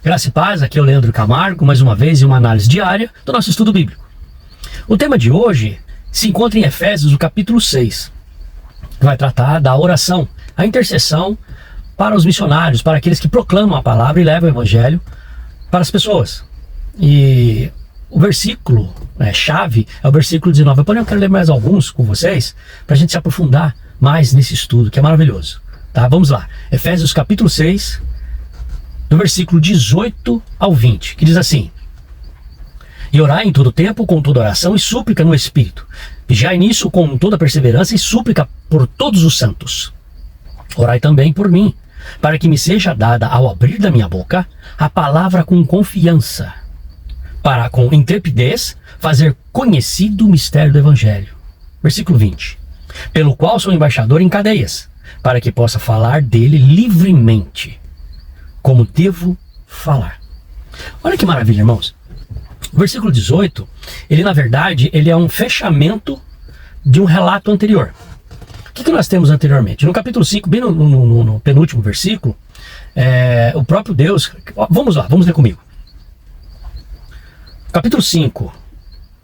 Graça e paz, aqui é o Leandro Camargo, mais uma vez em uma análise diária do nosso estudo bíblico. O tema de hoje se encontra em Efésios, no capítulo 6, que vai tratar da oração, a intercessão para os missionários, para aqueles que proclamam a palavra e levam o evangelho para as pessoas. E o versículo chave é o versículo 19. Porém, eu quero ler mais alguns com vocês, para a gente se aprofundar mais nesse estudo, que é maravilhoso. Tá? Vamos lá. Efésios capítulo 6, do versículo 18 ao 20, que diz assim: E orai em todo tempo, com toda oração e súplica no Espírito. Vigiai nisso com toda perseverança e súplica por todos os santos. Orai também por mim, para que me seja dada, ao abrir da minha boca, a palavra com confiança, para com intrepidez fazer conhecido o mistério do Evangelho. Versículo 20. Pelo qual sou embaixador em cadeias, para que possa falar dele livremente, como devo falar. Olha que maravilha, irmãos. O versículo 18, ele na verdade, ele é um fechamento de um relato anterior. O que nós temos anteriormente? No capítulo 5, bem no penúltimo versículo, o próprio Deus... Vamos lá, vamos ler comigo. Capítulo 5,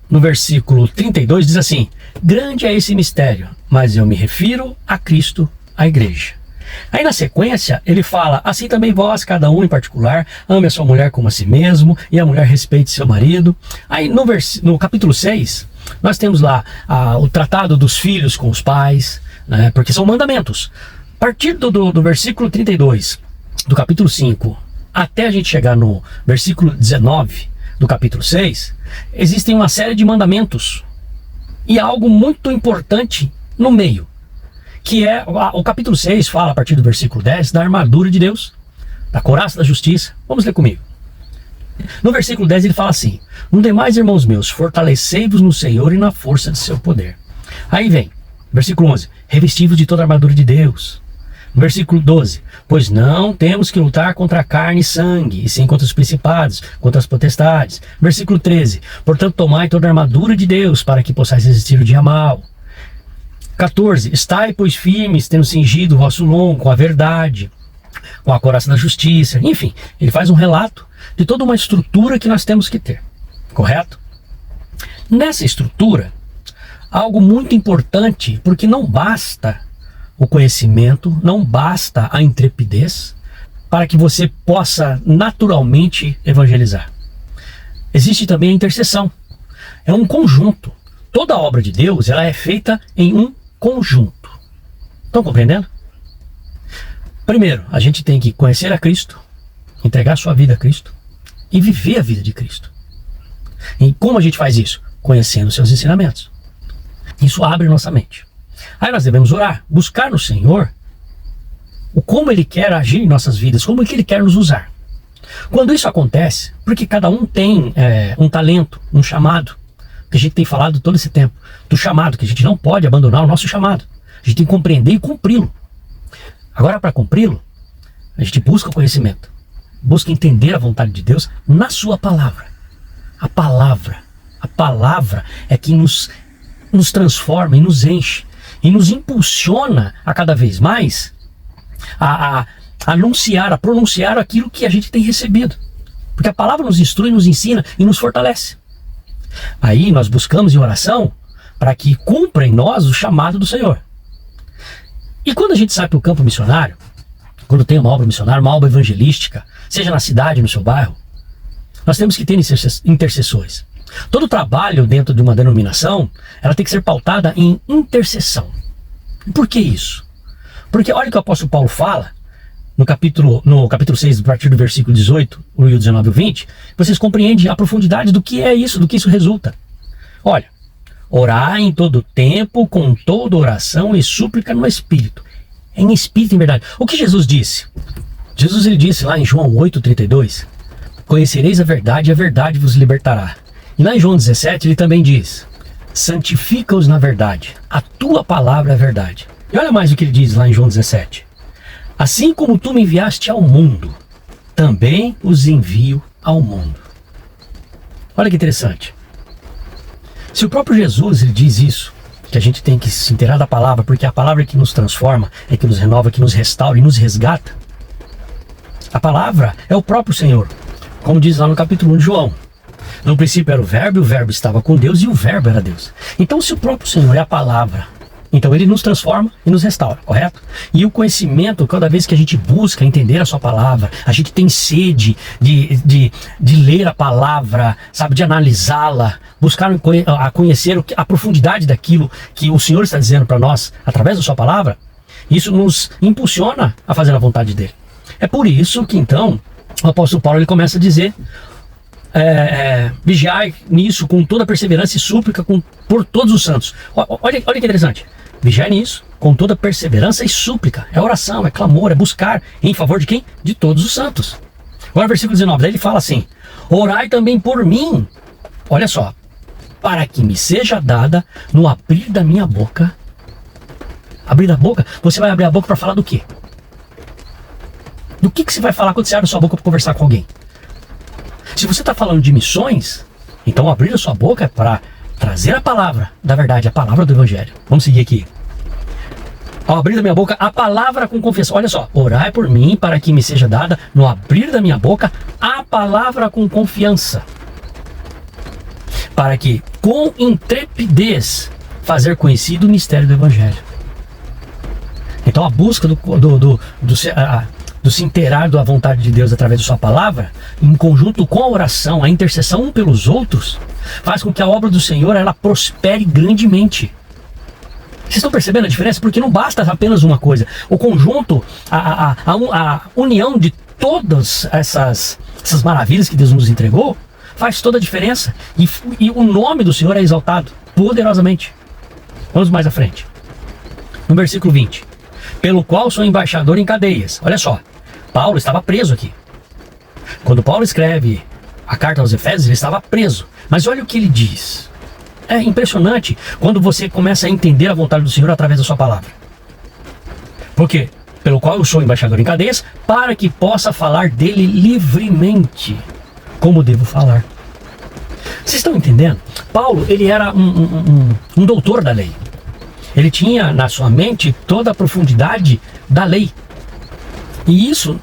no versículo 32, diz assim: Grande é esse mistério, mas eu me refiro a Cristo, a igreja. Aí na sequência ele fala: assim também vós, cada um em particular, ame a sua mulher como a si mesmo, e a mulher respeite seu marido. Aí no capítulo 6, nós temos lá o tratado dos filhos com os pais, né, porque são mandamentos. A partir do versículo 32 do capítulo 5 até a gente chegar no versículo 19 do capítulo 6, existem uma série de mandamentos e algo muito importante no meio, que é, o capítulo 6 fala a partir do versículo 10 da armadura de Deus, da couraça da justiça. Vamos ler comigo. No versículo 10 ele fala assim: No demais, irmãos meus, fortalecei-vos no Senhor e na força de seu poder. Aí vem, versículo 11, revesti-vos de toda a armadura de Deus. No versículo 12, pois não temos que lutar contra carne e sangue, e sim contra os principados, contra as potestades. Versículo 13, portanto tomai toda a armadura de Deus, para que possais resistir o dia mau. 14, estai, pois, firmes, tendo cingido o vosso lombo com a verdade, com a couraça da justiça. Enfim, ele faz um relato de toda uma estrutura que nós temos que ter, correto? Nessa estrutura, algo muito importante, porque não basta o conhecimento, não basta a intrepidez para que você possa naturalmente evangelizar. Existe também a intercessão. É um conjunto. Toda a obra de Deus, ela é feita em um conjunto. Estão compreendendo? Primeiro, a gente tem que conhecer a Cristo, entregar sua vida a Cristo e viver a vida de Cristo. E como a gente faz isso? Conhecendo seus ensinamentos. Isso abre nossa mente. Aí nós devemos orar, buscar no Senhor o como Ele quer agir em nossas vidas, como que Ele quer nos usar. Quando isso acontece, porque cada um tem um talento, um chamado, que a gente tem falado todo esse tempo, do chamado, que a gente não pode abandonar o nosso chamado. A gente tem que compreender e cumpri-lo. Agora, para cumpri-lo, a gente busca o conhecimento, busca entender a vontade de Deus na sua palavra. A palavra é que nos transforma e nos enche, e nos impulsiona a cada vez mais a anunciar, a pronunciar aquilo que a gente tem recebido. Porque a palavra nos instrui, nos ensina e nos fortalece. Aí nós buscamos em oração para que cumpra em nós o chamado do Senhor. E quando a gente sai para o campo missionário, quando tem uma obra missionária, uma obra evangelística, seja na cidade, no seu bairro, nós temos que ter intercessores. Todo trabalho dentro de uma denominação, ela tem que ser pautada em intercessão. Por que isso? Porque olha o que o apóstolo Paulo fala no capítulo 6, a partir do versículo 18, o 19 e o 20, vocês compreendem a profundidade do que é isso, do que isso resulta. Olha, orar em todo tempo, com toda oração e súplica no Espírito. É em Espírito, em verdade. O que Jesus disse? Jesus ele disse lá em João 8,32, conhecereis a verdade e a verdade vos libertará. E lá em João 17 ele também diz, santifica-os na verdade, a tua palavra é a verdade. E olha mais o que ele diz lá em João 17. Assim como tu me enviaste ao mundo, também os envio ao mundo. Olha que interessante. Se o próprio Jesus ele diz isso, que a gente tem que se inteirar da palavra, porque a palavra é que nos transforma, é que nos renova, que nos restaura e nos resgata. A palavra é o próprio Senhor. Como diz lá no capítulo 1 de João. No princípio era o Verbo estava com Deus e o Verbo era Deus. Então, se o próprio Senhor é a palavra, então ele nos transforma e nos restaura, correto? E o conhecimento, cada vez que a gente busca entender a sua palavra, a gente tem sede de ler a palavra, sabe, de analisá-la, buscar a conhecer a profundidade daquilo que o Senhor está dizendo para nós através da sua palavra, isso nos impulsiona a fazer a vontade dele. É por isso que então o apóstolo Paulo ele começa a dizer: vigiai nisso com toda perseverança e súplica por todos os santos. Olha que interessante. Vigiai nisso com toda perseverança e súplica. É oração, é clamor, é buscar em favor de quem? De todos os santos. Agora versículo 19, daí ele fala assim: orai também por mim. Olha só. Para que me seja dada no abrir da minha boca. Abrir da boca? Você vai abrir a boca para falar do quê? Do que você vai falar quando você abre a sua boca para conversar com alguém? Se você está falando de missões, então abrir a sua boca é para trazer a palavra da verdade, a palavra do Evangelho. Vamos seguir aqui. Ao abrir da minha boca, a palavra com confiança. Olha só, orai por mim para que me seja dada, no abrir da minha boca, a palavra com confiança. Para que, com intrepidez, fazer conhecido o mistério do Evangelho. Então a busca do se inteirar da vontade de Deus através da sua palavra, em conjunto com a oração, a intercessão um pelos outros, faz com que a obra do Senhor ela prospere grandemente. Vocês estão percebendo a diferença? Porque não basta apenas uma coisa. O conjunto, a união de todas essas maravilhas que Deus nos entregou, faz toda a diferença. E o nome do Senhor é exaltado poderosamente. Vamos mais à frente. No versículo 20. Pelo qual sou embaixador em cadeias. Olha só, Paulo estava preso aqui. Quando Paulo escreve a carta aos Efésios, ele estava preso. Mas olha o que ele diz. É impressionante quando você começa a entender a vontade do Senhor através da sua palavra. Por quê? Pelo qual eu sou embaixador em cadeias, para que possa falar dele livremente, como devo falar. Vocês estão entendendo? Paulo, ele era um doutor da lei. Ele tinha na sua mente toda a profundidade da lei. E isso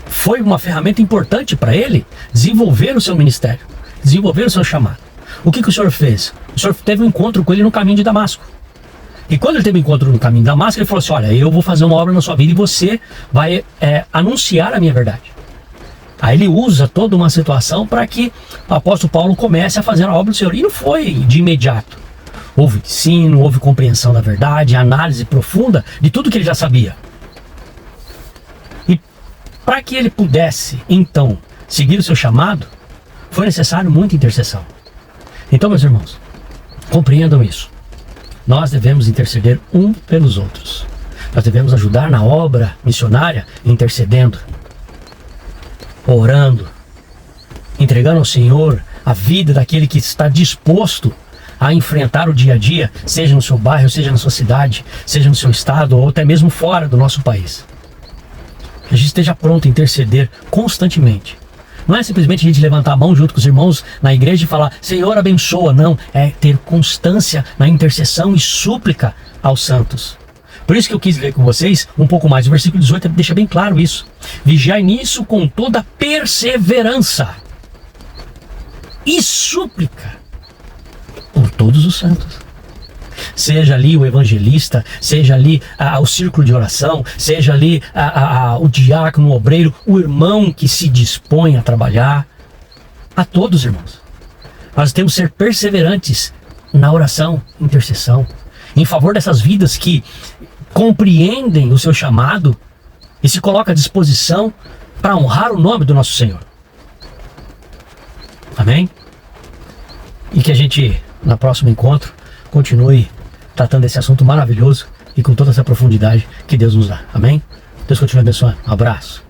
foi uma ferramenta importante para ele desenvolver o seu ministério, desenvolver o seu chamado. O que o Senhor fez? O Senhor teve um encontro com ele no caminho de Damasco. E quando ele teve um encontro no caminho de Damasco, ele falou assim: olha, eu vou fazer uma obra na sua vida e você vai anunciar a minha verdade. Aí ele usa toda uma situação para que o apóstolo Paulo comece a fazer a obra do Senhor. E não foi de imediato. Houve ensino, houve compreensão da verdade, análise profunda de tudo que ele já sabia. E para que ele pudesse, então, seguir o seu chamado, foi necessário muita intercessão. Então, meus irmãos, compreendam isso. Nós devemos interceder um pelos outros. Nós devemos ajudar na obra missionária, intercedendo, orando, entregando ao Senhor a vida daquele que está disposto a enfrentar o dia a dia, seja no seu bairro, seja na sua cidade, seja no seu estado ou até mesmo fora do nosso país. Que a gente esteja pronto a interceder constantemente. Não é simplesmente a gente levantar a mão junto com os irmãos na igreja e falar: Senhor, abençoa. Não, é ter constância na intercessão e súplica aos santos. Por isso que eu quis ler com vocês um pouco mais. O versículo 18 deixa bem claro isso. Vigiai nisso com toda perseverança e súplica por todos os santos. Seja ali o evangelista, seja ali o círculo de oração, seja ali o diácono, o obreiro, o irmão que se dispõe a trabalhar. A todos, irmãos. Nós temos que ser perseverantes na oração, intercessão, em favor dessas vidas que compreendem o seu chamado e se colocam à disposição para honrar o nome do nosso Senhor. Amém? E que a gente, no próximo encontro, continue tratando desse assunto maravilhoso e com toda essa profundidade que Deus nos dá. Amém? Deus continue abençoando. Um abraço.